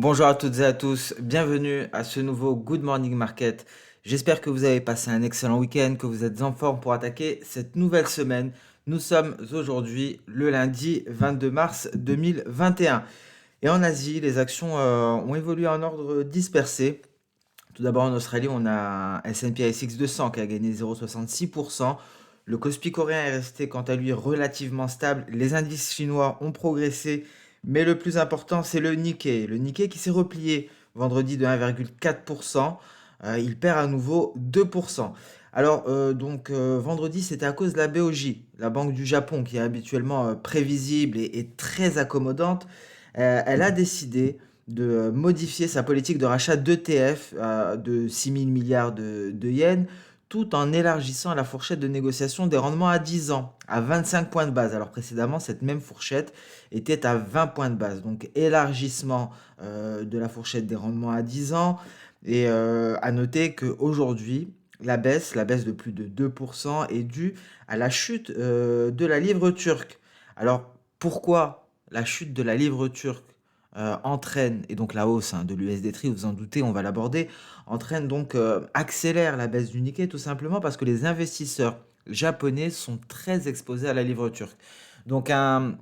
Bonjour à toutes et à tous, bienvenue à ce nouveau Good Morning Market. J'espère que vous avez passé un excellent week-end, que vous êtes en forme pour attaquer cette nouvelle semaine. Nous sommes aujourd'hui le lundi 22 mars 2021. Et en Asie, les actions ont évolué en ordre dispersé. Tout d'abord en Australie, on a un S&P ASX 200 qui a gagné 0,66%. Le Kospi coréen est resté quant à lui relativement stable. Les indices chinois ont progressé, mais le plus important c'est le Nikkei. Le Nikkei qui s'est replié vendredi de 1,4%. Il perd à nouveau 2%. Alors vendredi c'était à cause de la BOJ, la Banque du Japon qui est habituellement prévisible et très accommodante. Elle a décidé de modifier sa politique de rachat d'ETF de 6 000 milliards de yens, tout en élargissant la fourchette de négociation des rendements à 10 ans, à 25 points de base. Alors précédemment, cette même fourchette était à 20 points de base. Donc élargissement de la fourchette des rendements à 10 ans. Et à noter qu'aujourd'hui, la baisse de plus de 2% est due à la chute de la livre turque. Alors pourquoi la chute de la livre turque entraîne, et donc la hausse de l'USD-TRI, vous en doutez, on va l'aborder, entraîne donc, accélère la baisse du Nikkei tout simplement parce que les investisseurs japonais sont très exposés à la livre turque. Donc un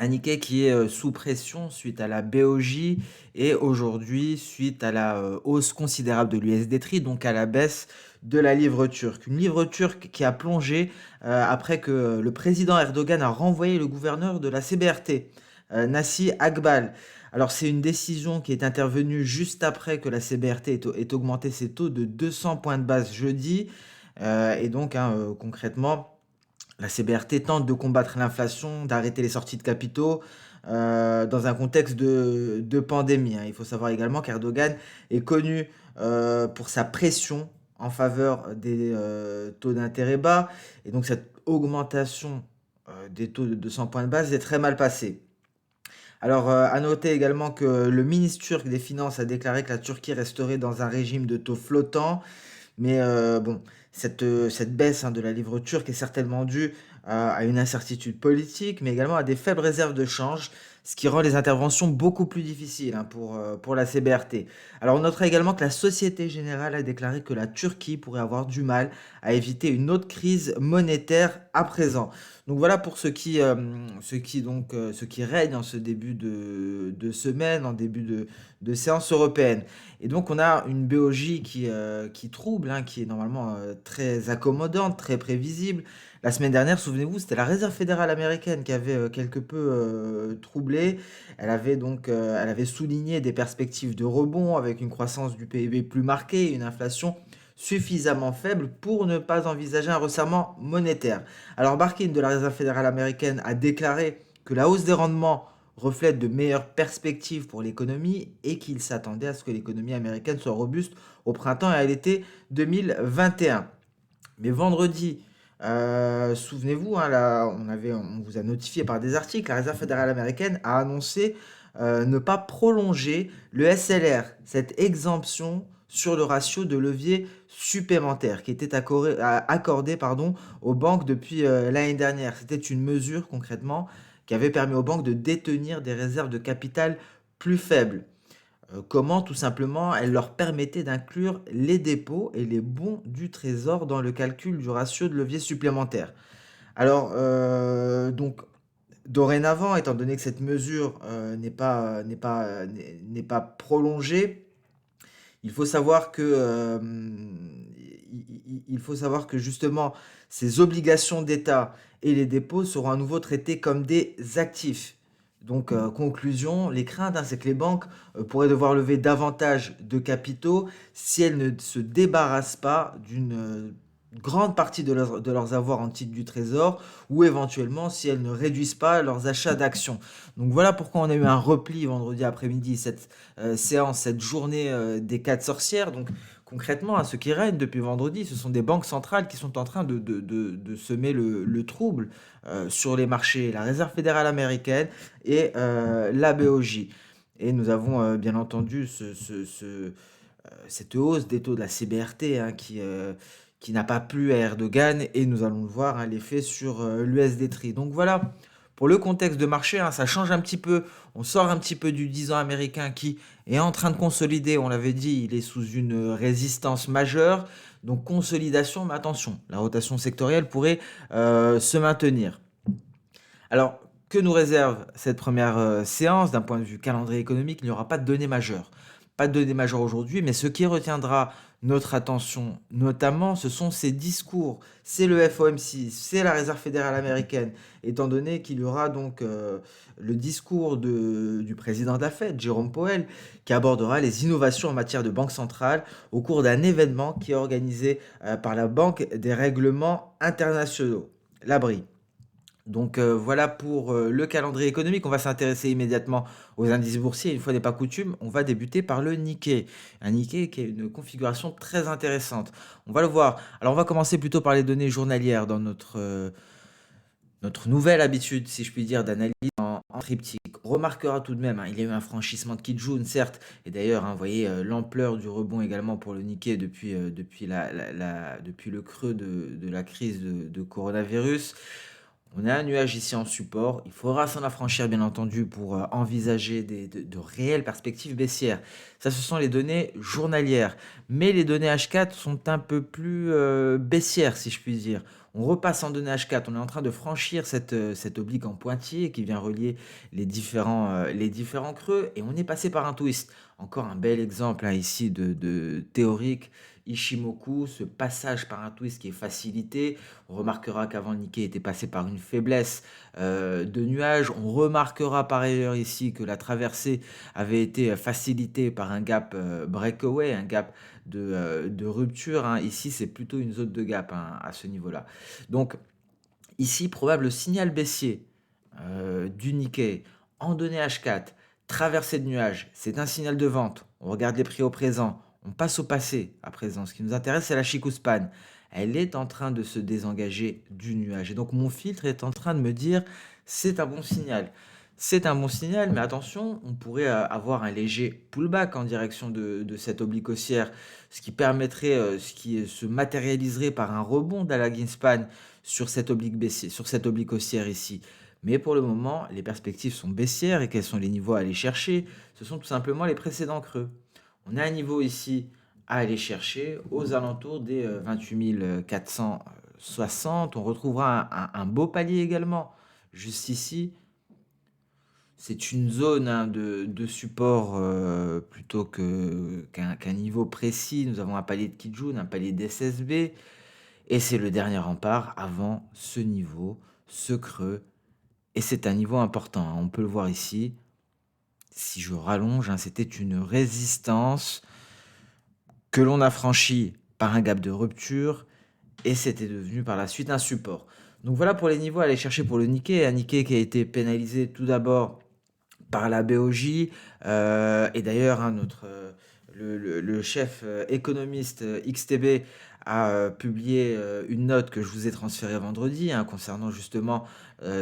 Nikkei qui est sous pression suite à la BOJ et aujourd'hui suite à la hausse considérable de l'USD-TRI, donc à la baisse de la livre turque. Une livre turque qui a plongé après que le président Erdogan a renvoyé le gouverneur de la CBRT, Nassi Akbal. Alors c'est une décision qui est intervenue juste après que la CBRT ait augmenté ses taux de 200 points de base jeudi. Concrètement, la CBRT tente de combattre l'inflation, d'arrêter les sorties de capitaux dans un contexte de pandémie. Il faut savoir également qu'Erdogan est connu pour sa pression en faveur des taux d'intérêt bas. Et donc cette augmentation des taux de 200 points de base est très mal passée. Alors, à noter également que le ministre turc des Finances a déclaré que la Turquie resterait dans un régime de taux flottant. Mais bon, cette baisse de la livre turque est certainement due à une incertitude politique, mais également à des faibles réserves de change, ce qui rend les interventions beaucoup plus difficiles pour la CBRT. Alors on notera également que la Société Générale a déclaré que la Turquie pourrait avoir du mal à éviter une autre crise monétaire à présent. Donc voilà pour ce qui règne en ce début de semaine, en début de séance européenne. Et donc on a une BOJ qui trouble, qui est normalement très accommodante, très prévisible. La semaine dernière, souvenez-vous, c'était la Réserve fédérale américaine qui avait quelque peu troublé. Elle avait souligné des perspectives de rebond avec une croissance du PIB plus marquée, une inflation suffisamment faible pour ne pas envisager un resserrement monétaire. Alors Barkin de la Réserve fédérale américaine a déclaré que la hausse des rendements reflète de meilleures perspectives pour l'économie et qu'il s'attendait à ce que l'économie américaine soit robuste au printemps et à l'été 2021. Mais vendredi, souvenez-vous, on vous a notifié par des articles, la Réserve fédérale américaine a annoncé ne pas prolonger le SLR, cette exemption sur le ratio de levier supplémentaire qui était accordé aux banques depuis l'année dernière. C'était une mesure concrètement qui avait permis aux banques de détenir des réserves de capital plus faibles. Comment tout simplement elle leur permettait d'inclure les dépôts et les bons du trésor dans le calcul du ratio de levier supplémentaire. Alors, dorénavant, étant donné que cette mesure n'est pas prolongée, il faut savoir que, il faut savoir que justement, ces obligations d'État et les dépôts seront à nouveau traités comme des actifs. Donc, conclusion, les craintes, c'est que les banques pourraient devoir lever davantage de capitaux si elles ne se débarrassent pas d'une grande partie de leurs avoirs en titre du Trésor ou éventuellement si elles ne réduisent pas leurs achats d'actions. Donc voilà pourquoi on a eu un repli vendredi après-midi, cette séance, cette journée des quatre sorcières. Donc concrètement, ce qui règne depuis vendredi, ce sont des banques centrales qui sont en train de semer le trouble sur les marchés, la Réserve fédérale américaine et la BOJ. Et nous avons bien entendu cette hausse des taux de la CBRT qui n'a pas plu à Erdogan et nous allons le voir l'effet sur l'USD-TRI. Donc voilà Pour le contexte de marché, hein, ça change un petit peu. On sort un petit peu du 10 ans américain qui est en train de consolider. On l'avait dit, il est sous une résistance majeure. Donc consolidation, mais attention, la rotation sectorielle pourrait se maintenir. Alors, que nous réserve cette première séance d'un point de vue calendrier économique? Il n'y aura pas de données majeures. Pas de données majeures aujourd'hui, mais ce qui retiendra notre attention, notamment, ce sont ces discours. C'est le FOMC, c'est la Réserve fédérale américaine, étant donné qu'il y aura donc le discours du président de la Fed, Jérôme Powell, qui abordera les innovations en matière de banque centrale au cours d'un événement qui est organisé par la Banque des règlements internationaux, l'ABRI. Donc voilà pour le calendrier économique. On va s'intéresser immédiatement aux indices boursiers. Une fois n'est pas coutume, on va débuter par le Nikkei. Un Nikkei qui a une configuration très intéressante. On va le voir. Alors on va commencer plutôt par les données journalières dans notre nouvelle habitude, si je puis dire, d'analyse en triptyque. On remarquera tout de même, hein, il y a eu un franchissement de Kijun, certes, et d'ailleurs, hein, vous voyez l'ampleur du rebond également pour le Nikkei depuis le creux de la crise de coronavirus. On a un nuage ici en support. Il faudra s'en affranchir, bien entendu, pour envisager de réelles perspectives baissières. Ça, ce sont les données journalières. Mais les données H4 sont un peu plus baissières, si je puis dire. On repasse en données H4. On est en train de franchir cette oblique en pointillé qui vient relier les différents creux. Et on est passé par un twist. Encore un bel exemple hein, ici de théorique. Ishimoku, ce passage par un twist qui est facilité. On remarquera qu'avant le Nikkei était passé par une faiblesse de nuages. On remarquera par ailleurs ici que la traversée avait été facilitée par un gap breakaway, un gap de rupture. Hein. Ici, c'est plutôt une zone de gap hein, à ce niveau-là. Donc, ici, probable signal baissier du Nikkei en données H4, traversée de nuages. C'est un signal de vente. On regarde les prix au présent. On passe au passé à présent. Ce qui nous intéresse, c'est la Chikou Span. Elle est en train de se désengager du nuage. Et donc, mon filtre est en train de me dire, c'est un bon signal. C'est un bon signal, mais attention, on pourrait avoir un léger pullback en direction de cette oblique haussière, ce qui permettrait, ce qui se matérialiserait par un rebond de la Greenspan sur cette oblique baissière, sur cette oblique haussière ici. Mais pour le moment, les perspectives sont baissières et quels sont les niveaux à aller chercher? Ce sont tout simplement les précédents creux. On a un niveau ici à aller chercher aux alentours des 28 460. On retrouvera un beau palier également juste ici. C'est une zone hein, de support plutôt qu'un niveau précis. Nous avons un palier de Kijun, un palier d'SSB. Et c'est le dernier rempart avant ce niveau, ce creux. Et c'est un niveau important. Hein. On peut le voir ici. Si je rallonge, hein, c'était une résistance que l'on a franchi par un gap de rupture et c'était devenu par la suite un support. Donc voilà pour les niveaux à aller chercher pour le Nikkei. Un Nikkei qui a été pénalisé tout d'abord par la BOJ et d'ailleurs hein, le chef économiste XTB a publié une note que je vous ai transférée vendredi hein, concernant justement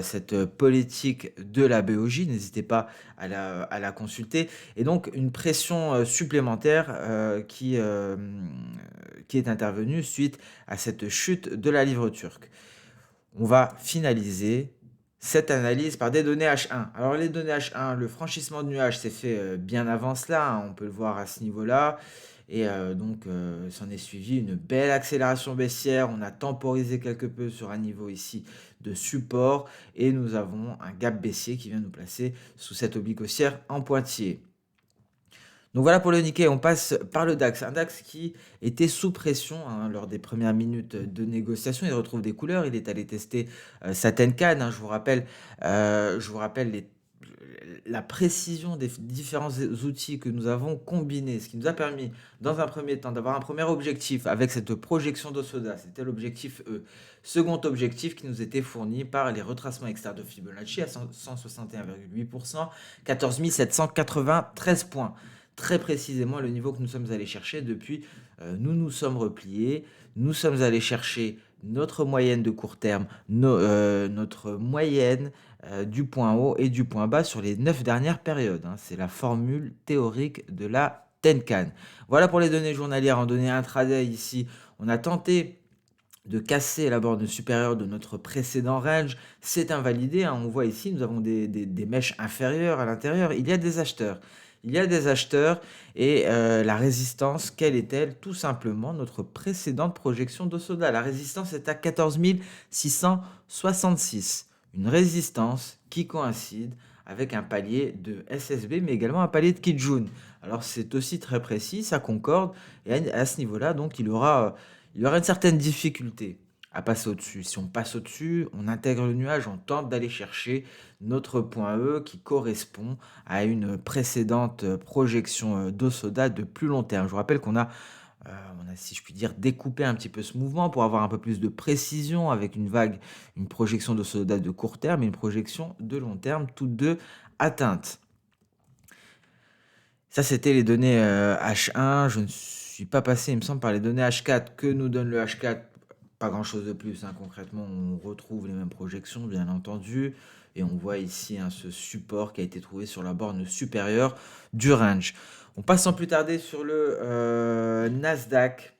cette politique de la BOJ. N'hésitez pas à la consulter. Et donc une pression supplémentaire qui est intervenue suite à cette chute de la livre turque. On va finaliser cette analyse par des données H1. Alors les données H1, le franchissement de nuage s'est fait bien avant cela, hein, on peut le voir à ce niveau-là. Et donc, s'en est suivi une belle accélération baissière. On a temporisé quelque peu sur un niveau ici de support. Et nous avons un gap baissier qui vient nous placer sous cette oblique haussière en pointillé. Donc voilà pour le Nikkei, on passe par le DAX. Un DAX qui était sous pression hein, lors des premières minutes de négociation. Il retrouve des couleurs, il est allé tester sa Tenkan. Hein, je vous rappelle la précision des différents outils que nous avons combinés, ce qui nous a permis, dans un premier temps, d'avoir un premier objectif avec cette projection d'Osoda. C'était l'objectif E. Second objectif qui nous était fourni par les retracements externes de Fibonacci à 161,8%, 14 793 points. Très précisément le niveau que nous sommes allés chercher depuis, nous sommes repliés, nous sommes allés chercher notre moyenne de court terme, notre moyenne du point haut et du point bas sur les 9 dernières périodes. Hein. C'est la formule théorique de la Tenkan. Voilà pour les données journalières. En données intraday ici, on a tenté de casser la borne supérieure de notre précédent range. C'est invalidé, hein. On voit ici, nous avons des mèches inférieures à l'intérieur. Il y a des acheteurs. Il y a des acheteurs et la résistance, quelle est-elle? Tout simplement notre précédente projection de soda. La résistance est à 14 666. Une résistance qui coïncide avec un palier de SSB, mais également un palier de Kijun. Alors c'est aussi très précis, ça concorde, et à ce niveau-là, donc il y aura une certaine difficulté à passer au-dessus. Si on passe au-dessus, on intègre le nuage, on tente d'aller chercher notre point E qui correspond à une précédente projection d'Osoda de plus long terme. Je vous rappelle on a, si je puis dire, découpé un petit peu ce mouvement pour avoir un peu plus de précision avec une projection d'Osoda de court terme et une projection de long terme, toutes deux atteintes. Ça, c'était les données H1. Je ne suis pas passé, il me semble, par les données H4 que nous donne le H4. Pas grand-chose de plus, hein. Concrètement, on retrouve les mêmes projections, bien entendu. Et on voit ici ce support qui a été trouvé sur la borne supérieure du range. On passe sans plus tarder sur le Nasdaq.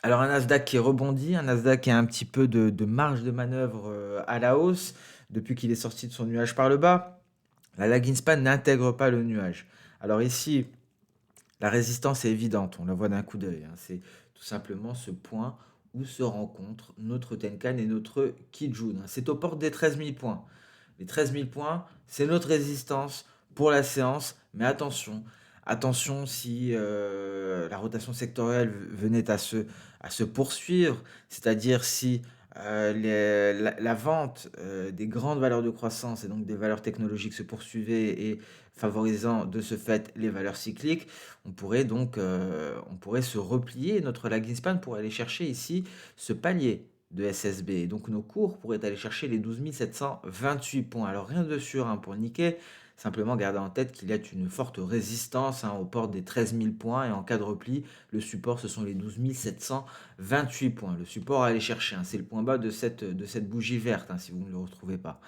Alors un Nasdaq qui rebondit, un Nasdaq qui a un petit peu de marge de manœuvre à la hausse depuis qu'il est sorti de son nuage par le bas. La lagging span n'intègre pas le nuage. Alors ici, la résistance est évidente, on la voit d'un coup d'œil, hein. C'est tout simplement ce point où se rencontrent notre Tenkan et notre Kijun. C'est aux portes des 13 000 points. Les 13 000 points, c'est notre résistance pour la séance, mais attention si la rotation sectorielle venait à se poursuivre, c'est-à-dire si la vente des grandes valeurs de croissance et donc des valeurs technologiques se poursuivait et favorisant de ce fait les valeurs cycliques, on pourrait se replier notre lagging span pour aller chercher ici ce palier de SSB. Et donc nos cours pourraient aller chercher les 12 728 points. Alors rien de sûr, hein, pour Nikkei, simplement garder en tête qu'il y a une forte résistance, hein, aux portes des 13 000 points et en cas de repli, le support ce sont les 12 728 points. Le support à aller chercher, hein, c'est le point bas de cette bougie verte, hein, si vous ne le retrouvez pas.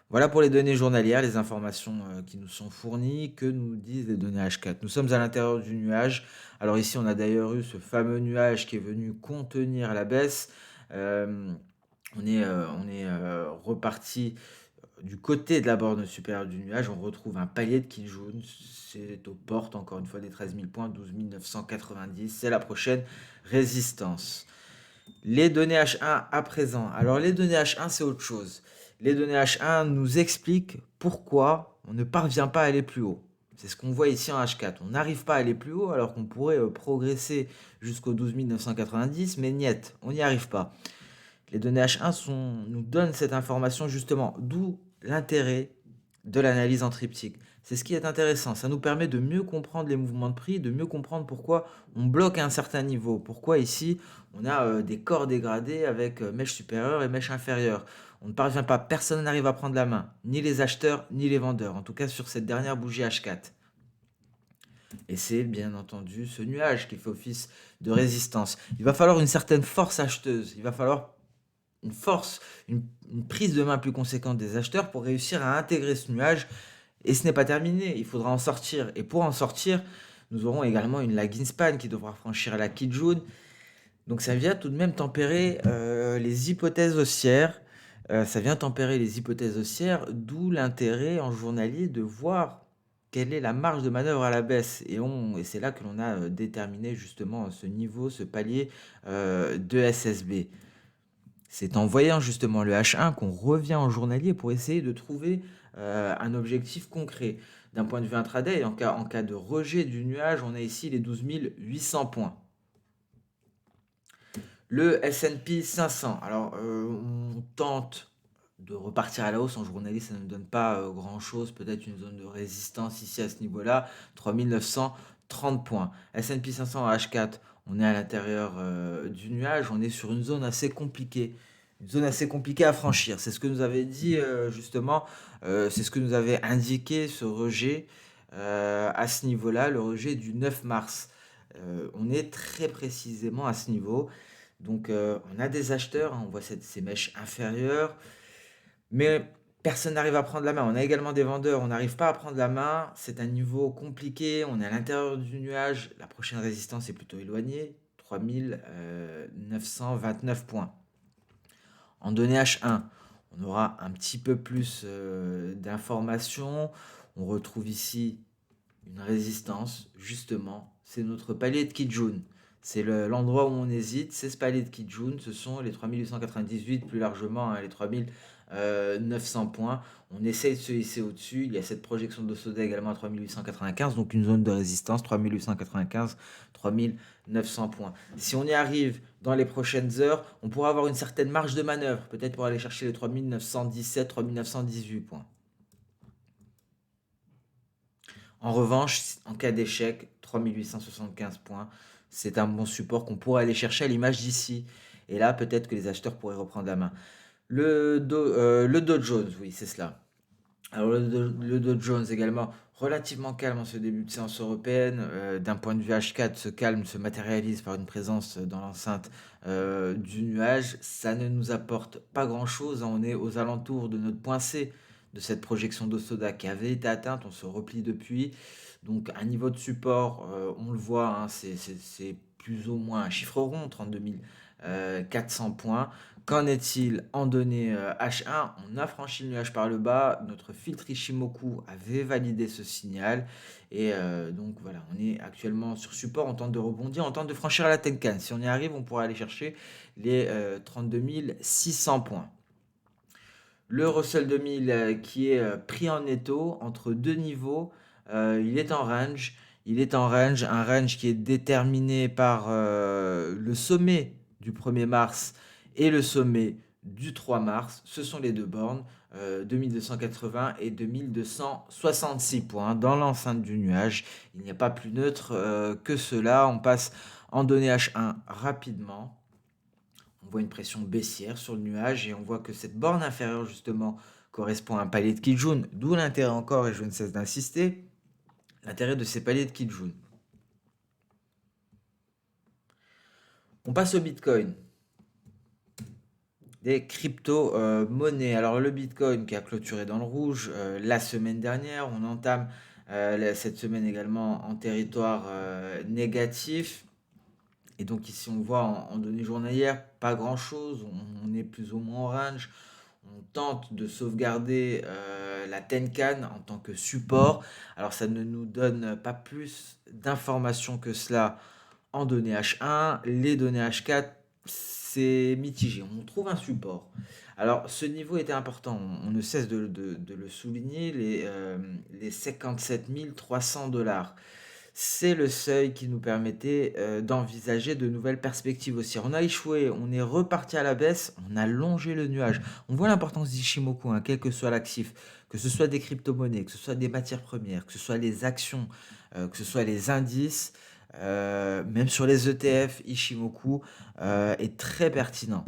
Voilà pour les données journalières, les informations qui nous sont fournies, que nous disent les données H4. Nous sommes à l'intérieur du nuage. Alors ici, on a d'ailleurs eu ce fameux nuage qui est venu contenir la baisse. On est reparti du côté de la borne supérieure du nuage. On retrouve un palier de Kijun. C'est aux portes, encore une fois, des 13 000 points, 12 990. C'est la prochaine résistance. Les données H1 à présent. Alors les données H1, c'est autre chose. Les données H1 nous expliquent pourquoi on ne parvient pas à aller plus haut. C'est ce qu'on voit ici en H4. On n'arrive pas à aller plus haut alors qu'on pourrait progresser jusqu'aux 12 990, mais niet, on n'y arrive pas. Les données H1 nous donnent cette information justement, d'où l'intérêt de l'analyse en triptyque. C'est ce qui est intéressant, ça nous permet de mieux comprendre les mouvements de prix, de mieux comprendre pourquoi on bloque à un certain niveau, pourquoi ici on a des corps dégradés avec mèche supérieure et mèche inférieure. On ne parvient pas, personne n'arrive à prendre la main, ni les acheteurs ni les vendeurs, en tout cas sur cette dernière bougie H4. Et c'est bien entendu ce nuage qui fait office de résistance. Il va falloir une certaine force acheteuse, il va falloir une force, une prise de main plus conséquente des acheteurs pour réussir à intégrer ce nuage. Et ce n'est pas terminé, il faudra en sortir. Et pour en sortir, nous aurons également une lagging span qui devra franchir la Kijun. Donc ça vient tout de même tempérer les hypothèses haussières. D'où l'intérêt en journalier de voir quelle est la marge de manœuvre à la baisse. Et c'est là que l'on a déterminé justement ce niveau, ce palier de SSB. C'est en voyant justement le H1 qu'on revient en journalier pour essayer de trouver un objectif concret. D'un point de vue intraday, en cas de rejet du nuage, on a ici les 12 800 points. Le S&P 500, alors on tente de repartir à la hausse en journalier, ça ne donne pas grand-chose, peut-être une zone de résistance ici à ce niveau-là, 3 930 points. S&P 500 à H4, on est à l'intérieur du nuage, on est sur une zone assez compliquée. Une zone assez compliquée à franchir. C'est ce que nous avait dit justement, c'est ce que nous avait indiqué ce rejet à ce niveau-là, le rejet du 9 mars. On est très précisément à ce niveau. Donc on a des acheteurs, hein, on voit ces mèches inférieures, mais personne n'arrive à prendre la main. On a également des vendeurs, on n'arrive pas à prendre la main. C'est un niveau compliqué, on est à l'intérieur du nuage, la prochaine résistance est plutôt éloignée. 929 points. En données H1, on aura un petit peu plus d'informations. On retrouve ici une résistance, justement, c'est notre palier de Kijun. C'est l'endroit où on hésite, c'est ce palier de Kijun, ce sont les 3898, plus largement hein, les 3900 points. On essaye de se hisser au-dessus, il y a cette projection de Soda également à 3895, donc une zone de résistance, 3895, 3900 points. Si on y arrive dans les prochaines heures, on pourra avoir une certaine marge de manœuvre, peut-être pour aller chercher les 3917, 3918 points. En revanche, en cas d'échec, 3875 points, c'est un bon support qu'on pourrait aller chercher à l'image d'ici. Et là, peut-être que les acheteurs pourraient reprendre la main. Le Dow Jones, oui, c'est cela. Alors le Dow Jones également, relativement calme en ce début de séance européenne. D'un point de vue H4, ce calme se matérialise par une présence dans l'enceinte du nuage. Ça ne nous apporte pas grand-chose. On est aux alentours de notre point C de cette projection d'Osoda qui avait été atteinte. On se replie depuis. Donc un niveau de support, on le voit, hein, c'est plus ou moins un chiffre rond, 32 400 points. Qu'en est-il en données H1? On a franchi le nuage par le bas, notre filtre Ishimoku avait validé ce signal et donc voilà, on est actuellement sur support, on tente de rebondir, on tente de franchir la Tenkan. Si on y arrive, on pourra aller chercher les 32 600 points. Le Russell 2000 qui est pris en étau entre deux niveaux, il est en range. Il est en range, un range qui est déterminé par le sommet du 1er mars et le sommet du 3 mars. Ce sont les deux bornes, 2280 et 2266 points dans l'enceinte du nuage. Il n'y a pas plus neutre que cela. On passe en données H1 rapidement. On voit une pression baissière sur le nuage et on voit que cette borne inférieure justement correspond à un palier de Kijun, d'où l'intérêt encore, et je ne cesse d'insister, l'intérêt de ces paliers de Kijun. On passe au Bitcoin. Des crypto-monnaies. Alors le Bitcoin qui a clôturé dans le rouge la semaine dernière, on entame cette semaine également en territoire négatif. Et donc ici on voit en données journalières pas grand chose, on est plus ou moins en range. On tente de sauvegarder la Tenkan en tant que support. Alors ça ne nous donne pas plus d'informations que cela en données H1. Les données H4, c'est mitigé. On trouve un support. Alors ce niveau était important, on ne cesse de le souligner, les 57 300 $. C'est le seuil qui nous permettait d'envisager de nouvelles perspectives aussi. On a échoué, on est reparti à la baisse, on a longé le nuage. On voit l'importance d'Ishimoku, hein, quel que soit l'actif, que ce soit des crypto-monnaies, que ce soit des matières premières, que ce soit les actions, que ce soit les indices, même sur les ETF, Ishimoku est très pertinent.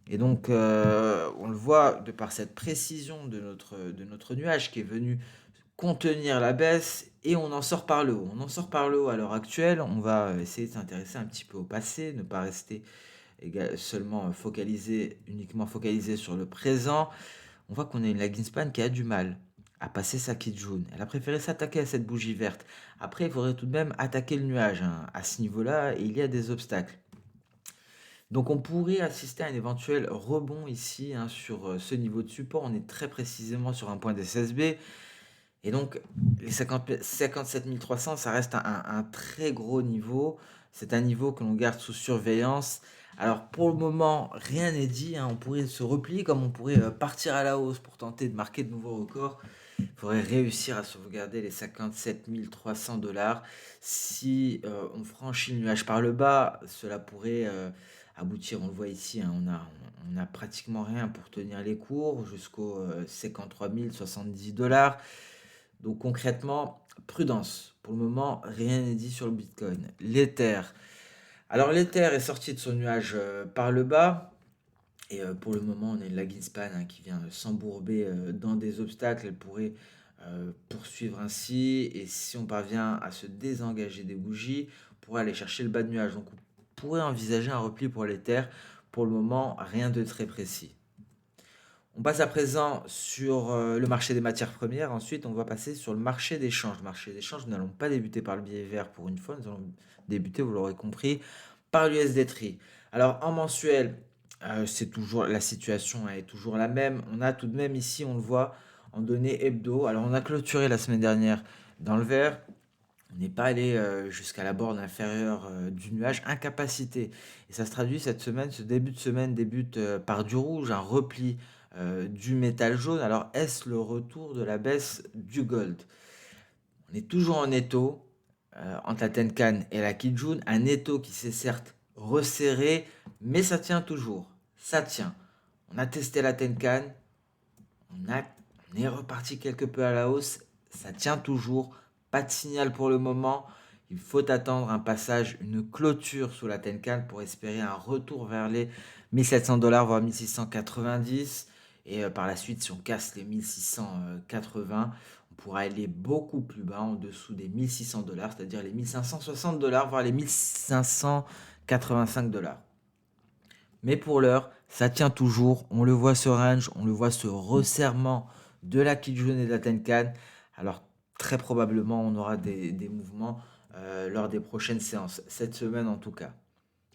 Et donc, on le voit de par cette précision de notre nuage qui est venu contenir la baisse et on en sort par le haut. On en sort par le haut à l'heure actuelle. On va essayer de s'intéresser un petit peu au passé, ne pas rester seulement uniquement focalisé sur le présent. On voit qu'on a une lagging span qui a du mal à passer sa Kijun. Elle a préféré s'attaquer à cette bougie verte. Après, il faudrait tout de même attaquer le nuage, hein. À ce niveau-là, il y a des obstacles. Donc on pourrait assister à un éventuel rebond ici hein, sur ce niveau de support. On est très précisément sur un point des SSB. Et donc, les 57 300, ça reste un très gros niveau. C'est un niveau que l'on garde sous surveillance. Alors, pour le moment, rien n'est dit, hein. On pourrait se replier comme on pourrait partir à la hausse pour tenter de marquer de nouveaux records. Il faudrait réussir à sauvegarder les 57 300 $. Si on franchit le nuage par le bas, cela pourrait aboutir, on le voit ici, hein, on a pratiquement rien pour tenir les cours jusqu'aux 53 070 $. Donc concrètement, prudence. Pour le moment, rien n'est dit sur le Bitcoin. L'Ether. Alors l'Ether est sorti de son nuage par le bas. Et pour le moment, on a une lagging span hein, qui vient s'embourber dans des obstacles. Elle pourrait poursuivre ainsi. Et si on parvient à se désengager des bougies, on pourrait aller chercher le bas de nuage. Donc on pourrait envisager un repli pour l'Ether. Pour le moment, rien de très précis. On passe à présent sur le marché des matières premières. Ensuite, on va passer sur le marché d'échange. Le marché d'échange, nous n'allons pas débuter par le billet vert pour une fois. Nous allons débuter, vous l'aurez compris, par l'USD-Tree. Alors en mensuel, c'est toujours la situation est toujours la même. On a tout de même ici, on le voit, en données hebdo. Alors on a clôturé la semaine dernière dans le vert. On n'est pas allé jusqu'à la borne inférieure du nuage, incapacité. Et ça se traduit cette semaine, ce début de semaine débute par du rouge, un repli du métal jaune. Alors est-ce le retour de la baisse du gold? On est toujours en étau entre la Tenkan et la Kijun, un étau qui s'est certes resserré, mais ça tient toujours. Ça tient. On a testé la Tenkan, on est reparti quelque peu à la hausse, ça tient toujours. Pas de signal pour le moment. Il faut attendre un passage, une clôture sous la Tenkan pour espérer un retour vers les 1700 $, voire 1690. Et par la suite, si on casse les 1680, on pourra aller beaucoup plus bas, en dessous des 1600 $, c'est-à-dire les 1560 $, voire les 1585 $. Mais pour l'heure, ça tient toujours. On le voit ce range, on le voit ce resserrement de la Kijun et de la Tenkan. Alors très probablement, on aura des mouvements lors des prochaines séances. Cette semaine en tout cas.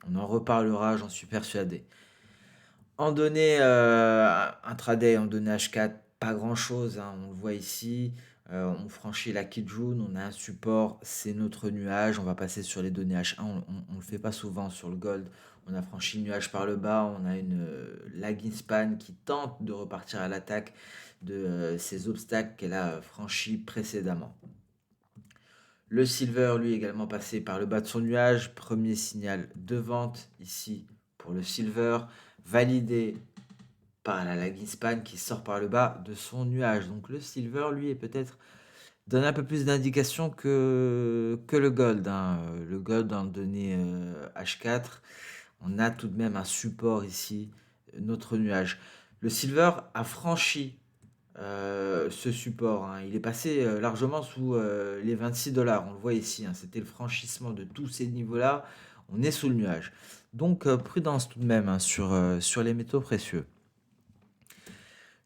On en reparlera, j'en suis persuadé. En données intraday, en données H4, pas grand-chose, hein, on le voit ici. On franchit la Kijun, on a un support, c'est notre nuage. On va passer sur les données H1, on ne le fait pas souvent sur le gold. On a franchi le nuage par le bas, on a une lagging span qui tente de repartir à l'attaque de ces obstacles qu'elle a franchis précédemment. Le silver, lui, également passé par le bas de son nuage. Premier signal de vente ici pour le silver, validé par la lagging span qui sort par le bas de son nuage. Donc le silver, lui, est peut-être donne un peu plus d'indications que le gold, hein. Le gold en données H4, on a tout de même un support ici, notre nuage. Le silver a franchi ce support, hein. Il est passé largement sous les 26 $. On le voit ici, hein. C'était le franchissement de tous ces niveaux-là. On est sous le nuage. Donc prudence tout de même, hein, sur les métaux précieux.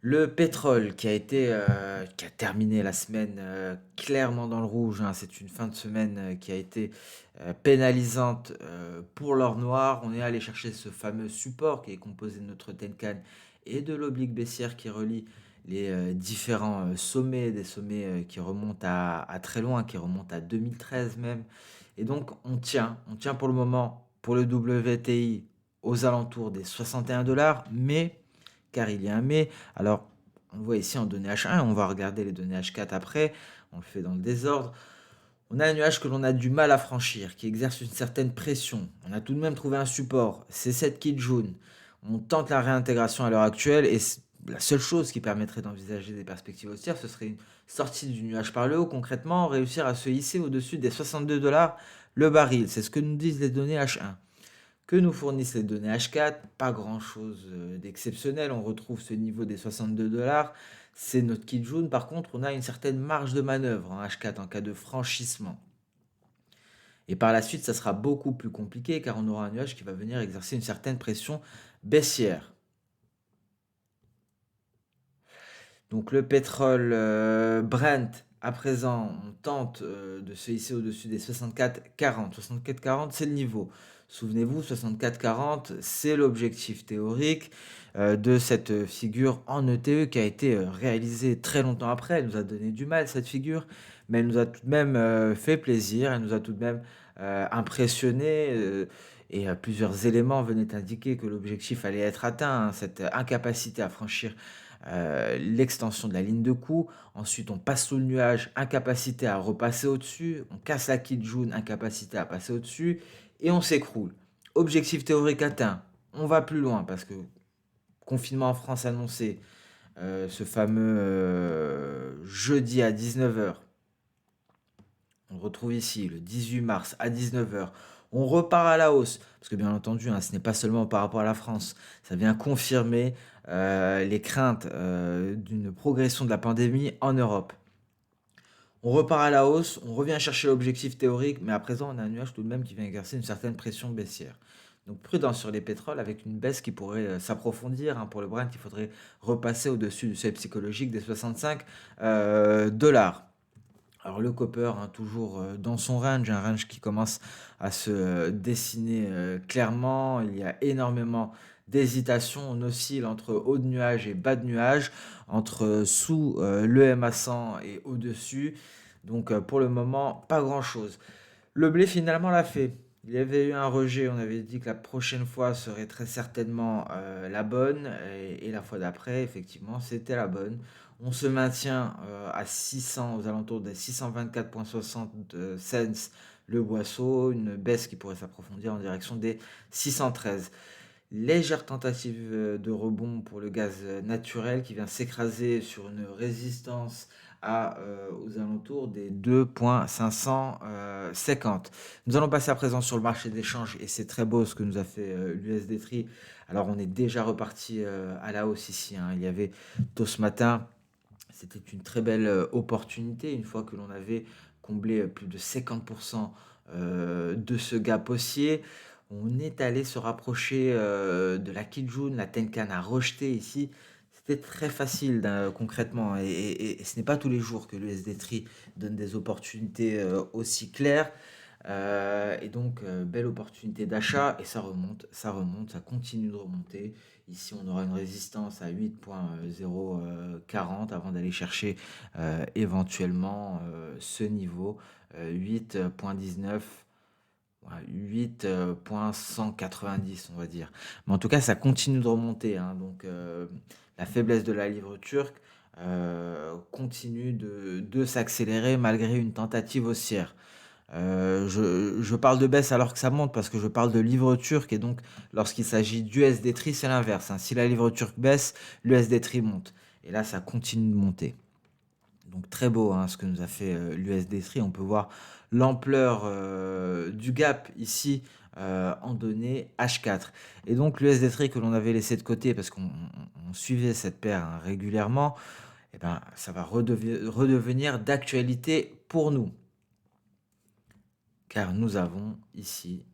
Le pétrole qui a terminé la semaine clairement dans le rouge, hein. C'est une fin de semaine qui a été pénalisante pour l'or noir. On est allé chercher ce fameux support qui est composé de notre Tenkan et de l'oblique baissière qui relie les différents sommets, des sommets qui remontent à très loin, qui remontent à 2013 même. Et donc on tient pour le moment pour le WTI aux alentours des 61 $, mais car il y a un mais. Alors, on le voit ici en données H1, on va regarder les données H4 après, on le fait dans le désordre. On a un nuage que l'on a du mal à franchir, qui exerce une certaine pression. On a tout de même trouvé un support, c'est cette Kijun. On tente la réintégration à l'heure actuelle et la seule chose qui permettrait d'envisager des perspectives haussières, ce serait une sortie du nuage par le haut, concrètement, réussir à se hisser au-dessus des 62 $ le baril. C'est ce que nous disent les données H1. Que nous fournissent les données H4, pas grand-chose d'exceptionnel. On retrouve ce niveau des 62 $. C'est notre Kijun. Par contre, on a une certaine marge de manœuvre en H4 en cas de franchissement. Et par la suite, ça sera beaucoup plus compliqué car on aura un nuage qui va venir exercer une certaine pression baissière. Donc le pétrole Brent, à présent, on tente de se hisser au-dessus des 64,40. 64,40, c'est le niveau. Souvenez-vous, 64,40, c'est l'objectif théorique de cette figure en ETE qui a été réalisée très longtemps après. Elle nous a donné du mal, cette figure, mais elle nous a tout de même fait plaisir, elle nous a tout de même impressionné. Et plusieurs éléments venaient indiquer que l'objectif allait être atteint, hein, cette incapacité à franchir l'extension de la ligne de coup. Ensuite, on passe sous le nuage, incapacité à repasser au-dessus. On casse la Kijun, incapacité à passer au-dessus. Et on s'écroule. Objectif théorique atteint. On va plus loin parce que confinement en France annoncé, ce fameux jeudi à 19 h. On le retrouve ici, le 18 mars à 19 h. On repart à la hausse, parce que bien entendu, hein, ce n'est pas seulement par rapport à la France, ça vient confirmer les craintes d'une progression de la pandémie en Europe. On repart à la hausse, on revient chercher l'objectif théorique, mais à présent, on a un nuage tout de même qui vient exercer une certaine pression baissière. Donc prudence sur les pétroles avec une baisse qui pourrait s'approfondir, hein. Pour le Brent, il faudrait repasser au-dessus du seuil psychologique des 65 $. Alors le copper, hein, toujours, dans son range, un range qui commence à se, dessiner, clairement. Il y a énormément d'hésitation. On oscille entre haut de nuage et bas de nuage, entre, sous, le MA100 et au-dessus. Donc, pour le moment, pas grand-chose. Le blé finalement l'a fait. Il y avait eu un rejet, on avait dit que la prochaine fois serait très certainement la bonne, et la fois d'après, effectivement, c'était la bonne. On se maintient à 600, aux alentours des 624,60 cents le boisseau, une baisse qui pourrait s'approfondir en direction des 613. Légère tentative de rebond pour le gaz naturel qui vient s'écraser sur une résistance aux alentours des 2,550. Nous allons passer à présent sur le marché d'échange et c'est très beau ce que nous a fait l'USD Tree. Alors on est déjà reparti à la hausse ici, hein. Il y avait tôt ce matin, c'était une très belle opportunité une fois que l'on avait comblé plus de 50% de ce gap haussier. On est allé se rapprocher de la Kijun, la Tenkan a rejeté ici. C'était très facile concrètement et ce n'est pas tous les jours que le SD-Tree donne des opportunités aussi claires. Et donc, belle opportunité d'achat et ça remonte, ça continue de remonter. Ici, on aura une résistance à 8,040 avant d'aller chercher éventuellement ce niveau 8,19, ouais, 8,190 on va dire. Mais en tout cas, ça continue de remonter, hein. Donc, la faiblesse de la livre turque continue de s'accélérer malgré une tentative haussière. Je parle de baisse alors que ça monte parce que je parle de livre turc et donc lorsqu'il s'agit d'USD Tree, c'est l'inverse, hein. Si la livre turque baisse, l'USD Tree monte. Et là, ça continue de monter. Donc très beau, hein, ce que nous a fait l'USD Tree. On peut voir l'ampleur du gap ici en données H4. Et donc l'USD Tree que l'on avait laissé de côté parce qu'on suivait cette paire, hein, régulièrement, eh ben, ça va redevenir d'actualité pour nous. Car nous avons ici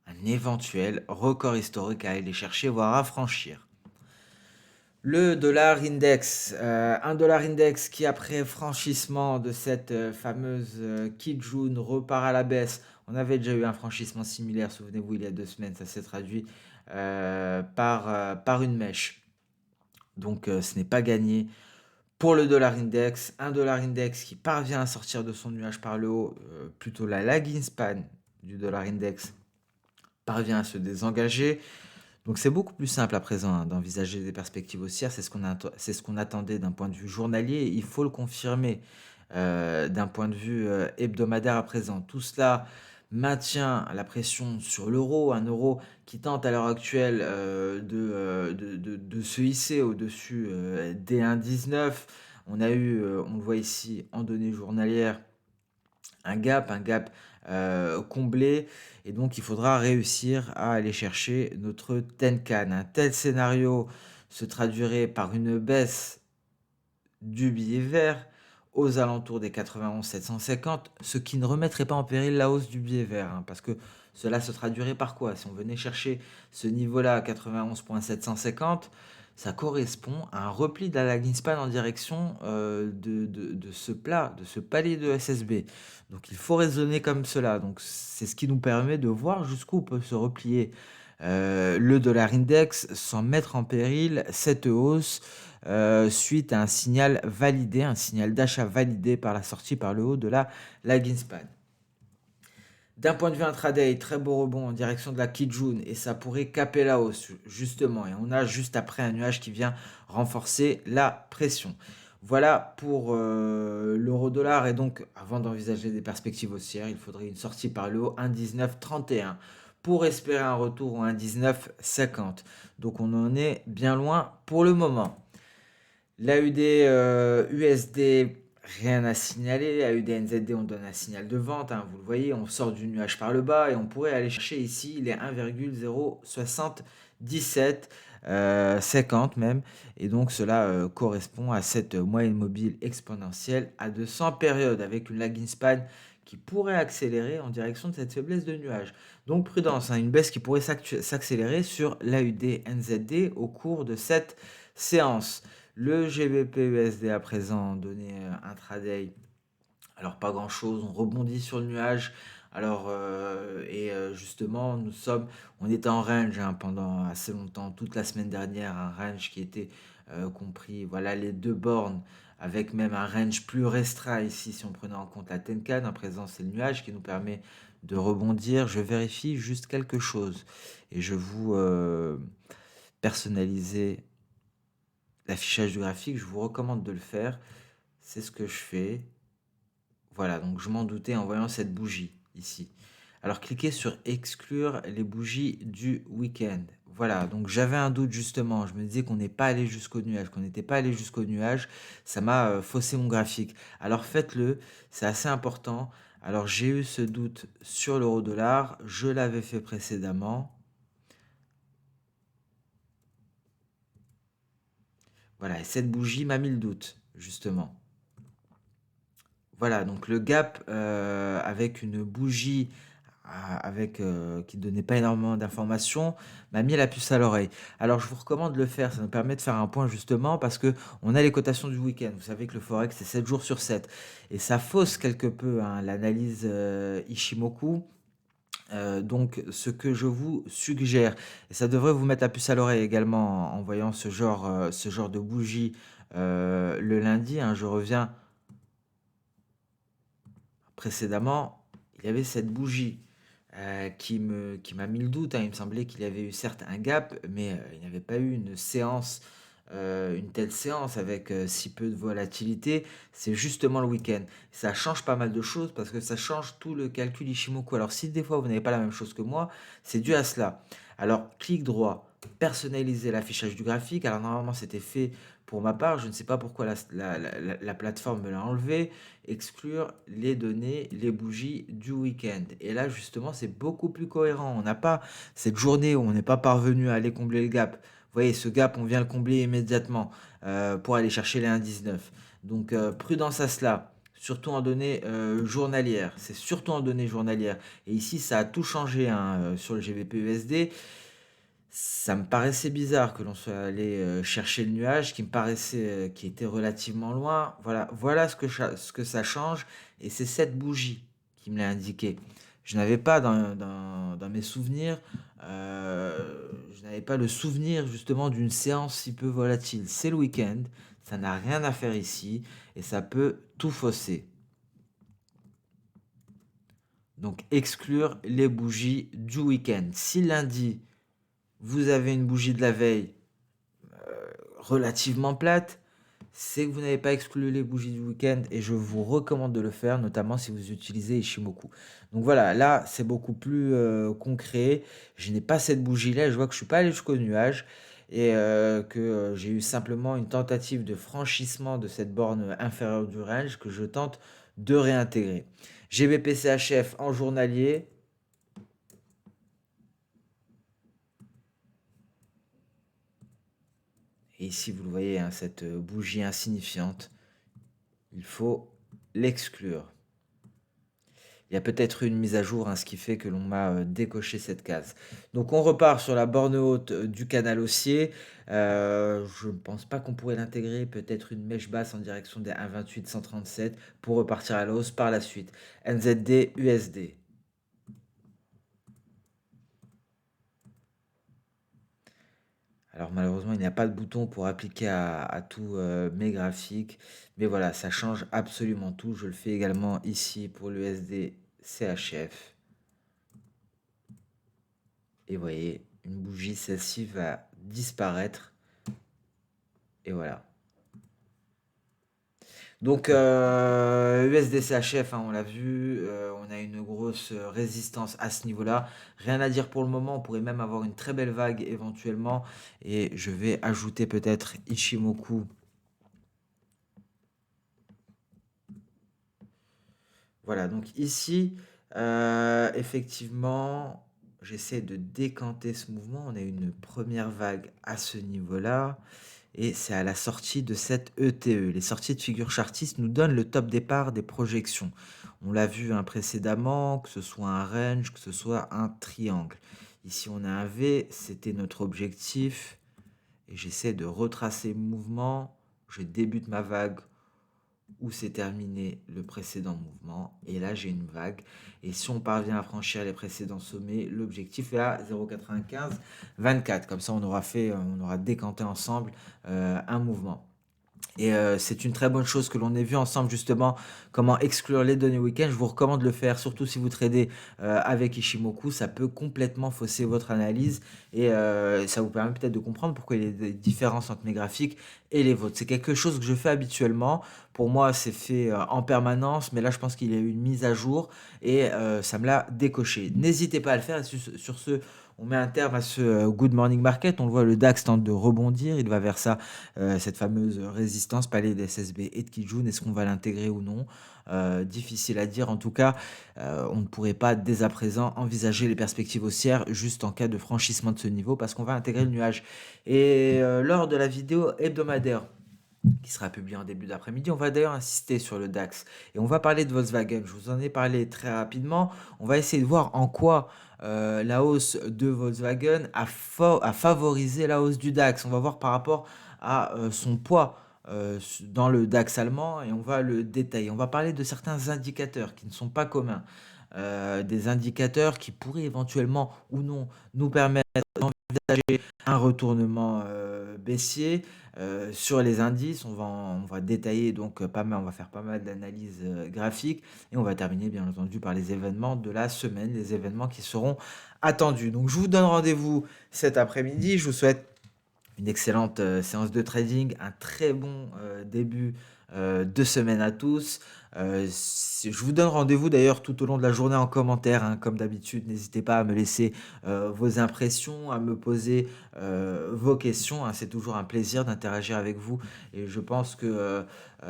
un éventuel record historique à aller chercher, voire à franchir. Le dollar index, un dollar index qui après franchissement de cette fameuse Kijun repart à la baisse. On avait déjà eu un franchissement similaire, souvenez-vous, il y a 2 semaines, ça s'est traduit par une mèche. Donc ce n'est pas gagné. Pour le dollar index, un dollar index qui parvient à sortir de son nuage par le haut, plutôt la lagging span du dollar index parvient à se désengager. Donc c'est beaucoup plus simple à présent, hein, d'envisager des perspectives haussières. C'est ce qu'on attendait d'un point de vue journalier. Il faut le confirmer d'un point de vue hebdomadaire à présent. Tout cela maintient la pression sur l'euro, un euro qui tente à l'heure actuelle de se hisser au-dessus des 1,19. On a eu, on le voit ici en données journalières, un gap comblé et donc il faudra réussir à aller chercher notre Tenkan. Un tel scénario se traduirait par une baisse du billet vert aux alentours des 91 750, ce qui ne remettrait pas en péril la hausse du billet vert, hein, parce que cela se traduirait par quoi? Si on venait chercher ce niveau-là à 91,750, ça correspond à un repli de la lagging span en direction de ce plat, de ce palier de SSB. Donc il faut raisonner comme cela. Donc c'est ce qui nous permet de voir jusqu'où peut se replier le dollar index sans mettre en péril cette hausse suite à un signal validé, un signal d'achat validé par la sortie par le haut de la lagging span. D'un point de vue intraday, très beau rebond en direction de la Kijun et ça pourrait caper la hausse justement. Et on a juste après un nuage qui vient renforcer la pression. Voilà pour l'euro-dollar et donc avant d'envisager des perspectives haussières, il faudrait une sortie par le haut 1,1931 pour espérer un retour au 1,1950. Donc on en est bien loin pour le moment. L'AUD USD, rien à signaler. L'AUD NZD, on donne un signal de vente, hein, vous le voyez, on sort du nuage par le bas et on pourrait aller chercher ici les 1,077 50 même. Et donc cela correspond à cette moyenne mobile exponentielle à 200 périodes avec une lagging span qui pourrait accélérer en direction de cette faiblesse de nuage. Donc prudence, hein, une baisse qui pourrait s'accélérer sur l'AUD NZD au cours de cette séance. Le GBP USD à présent donné intraday Alors pas grand-chose, on rebondit sur le nuage. Alors, justement, on était en range, hein, pendant assez longtemps, toute la semaine dernière, un range qui était, compris, voilà, les 2 bornes avec même un range plus restreint ici si on prenait en compte la Tenkan. À présent, c'est le nuage qui nous permet de rebondir. Je vérifie juste quelque chose et je vous, personnaliser l'affichage du graphique. Je vous recommande de le faire. C'est ce que je fais. Voilà, donc je m'en doutais en voyant cette bougie ici. Alors cliquez sur exclure les bougies du week-end. Voilà, donc j'avais un doute justement, je me disais qu'on n'est pas allé jusqu'au nuage, qu'on n'était pas allé jusqu'au nuage, ça m'a faussé mon graphique. Alors faites-le, c'est assez important. Alors j'ai eu ce doute sur l'euro-dollar, je l'avais fait précédemment. Voilà, et cette bougie m'a mis le doute, justement. Voilà, donc le gap, avec une bougie qui donnait pas énormément d'informations, m'a mis la puce à l'oreille. Alors je vous recommande de le faire, ça nous permet de faire un point justement parce que on a les cotations du week-end. Vous savez que le forex, c'est 7 jours sur 7 et ça fausse quelque peu, hein, l'analyse, Ishimoku. Donc ce que je vous suggère et ça devrait vous mettre la puce à l'oreille également en voyant ce genre de bougie, le lundi, hein. Je reviens précédemment, il y avait cette bougie, qui m'a mis le doute, hein. Il me semblait qu'il y avait eu certes un gap, mais, il n'y avait pas eu une séance, une telle séance avec, si peu de volatilité. C'est justement le week-end. Ça change pas mal de choses parce que ça change tout le calcul Ishimoku. Alors si des fois vous n'avez pas la même chose que moi, c'est dû à cela. Alors clic droit, personnaliser l'affichage du graphique. Alors normalement c'était fait pour ma part, je ne sais pas pourquoi la plateforme me l'a enlevé. Exclure les données, les bougies du week-end. Et là, justement, c'est beaucoup plus cohérent. On n'a pas cette journée où on n'est pas parvenu à aller combler le gap. Vous voyez, ce gap, on vient le combler immédiatement pour aller chercher les 1,19. Donc, prudence à cela. Surtout en données journalières. C'est surtout en données journalières. Et ici, ça a tout changé, hein, sur le GBP USD. Ça me paraissait bizarre que l'on soit allé, chercher le nuage qui me paraissait, qui était relativement loin. Voilà ce que ça change et c'est cette bougie qui me l'a indiqué. Je n'avais pas dans mes souvenirs, je n'avais pas le souvenir justement d'une séance si peu volatile. C'est le week-end, ça n'a rien à faire ici et ça peut tout fausser. Donc exclure les bougies du week-end. Si lundi, vous avez une bougie de la veille relativement plate, c'est que vous n'avez pas exclu les bougies du week-end et je vous recommande de le faire, notamment si vous utilisez Ishimoku. Donc voilà, là c'est beaucoup plus concret. Je n'ai pas cette bougie-là, je vois que je suis pas allé jusqu'au nuage et que j'ai eu simplement une tentative de franchissement de cette borne inférieure du range que je tente de réintégrer. GBP-CHF en journalier. Et ici, vous le voyez, hein, cette bougie insignifiante, il faut l'exclure. Il y a peut-être eu une mise à jour, hein, ce qui fait que l'on m'a décoché cette case. Donc on repart sur la borne haute du canal haussier. Je ne pense pas qu'on pourrait l'intégrer. Peut-être une mèche basse en direction des 1,28 137 pour repartir à la hausse par la suite. NZD, USD. Alors malheureusement, il n'y a pas de bouton pour appliquer à tous mes graphiques. Mais voilà, ça change absolument tout. Je le fais également ici pour l'USD CHF. Et vous voyez, une bougie, celle-ci va disparaître. Et voilà. Donc USD CHF, hein, on l'a vu, on a une grosse résistance à ce niveau-là. Rien à dire pour le moment, on pourrait même avoir une très belle vague éventuellement. Et je vais ajouter peut-être Ichimoku. Voilà, donc ici, effectivement, j'essaie de décanter ce mouvement. On a une première vague à ce niveau-là et c'est à la sortie de cette ETE. Les sorties de figures chartistes nous donnent le top départ des projections. On l'a vu, hein, précédemment, que ce soit un range, que ce soit un triangle. Ici, on a un V, c'était notre objectif et j'essaie de retracer le mouvement. Je débute ma vague où s'est terminé le précédent mouvement. Et là, j'ai une vague. Et si on parvient à franchir les précédents sommets, l'objectif est à 0,9524. Comme ça, on aura décanté ensemble un mouvement. Et c'est une très bonne chose que l'on ait vu ensemble justement comment exclure les données week-end. Je vous recommande de le faire, surtout si vous tradez avec Ishimoku. Ça peut complètement fausser votre analyse et ça vous permet peut-être de comprendre pourquoi il y a des différences entre mes graphiques et les vôtres. C'est quelque chose que je fais habituellement. Pour moi, c'est fait en permanence, mais là, je pense qu'il y a eu une mise à jour et ça me l'a décoché. N'hésitez pas à le faire. Et sur ce, on met un terme à ce Good Morning Market. On le voit, le DAX tente de rebondir. Il va vers ça, cette fameuse résistance, palais d'SSB et de Kijun. Est-ce qu'on va l'intégrer ou non? Difficile à dire. En tout cas, on ne pourrait pas dès à présent envisager les perspectives haussières juste en cas de franchissement de ce niveau parce qu'on va intégrer le nuage. Et lors de la vidéo hebdomadaire qui sera publiée en début d'après-midi, on va d'ailleurs insister sur le DAX et on va parler de Volkswagen. Je vous en ai parlé très rapidement. On va essayer de voir en quoi la hausse de Volkswagen a favorisé la hausse du DAX. On va voir par rapport à son poids dans le DAX allemand et on va le détailler. On va parler de certains indicateurs qui ne sont pas communs. Des indicateurs qui pourraient éventuellement ou non nous permettre d'envisager un retournement baissier sur les indices. On va détailler donc pas mal, on va faire pas mal d'analyses graphiques et on va terminer bien entendu par les événements de la semaine, les événements qui seront attendus. Donc je vous donne rendez-vous cet après-midi. Je vous souhaite une excellente séance de trading, un très bon début de semaine à tous. Je vous donne rendez-vous d'ailleurs tout au long de la journée en commentaire, hein, comme d'habitude. N'hésitez pas à me laisser vos impressions, à me poser vos questions, hein. C'est toujours un plaisir d'interagir avec vous et je pense que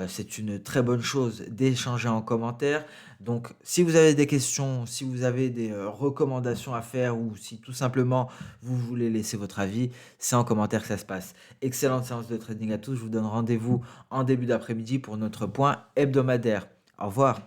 c'est une très bonne chose d'échanger en commentaire. Donc, si vous avez des questions, si vous avez des recommandations à faire ou si tout simplement vous voulez laisser votre avis, c'est en commentaire que ça se passe. Excellente séance de trading à tous. Je vous donne rendez-vous en début d'après-midi pour notre point hebdomadaire. Au revoir.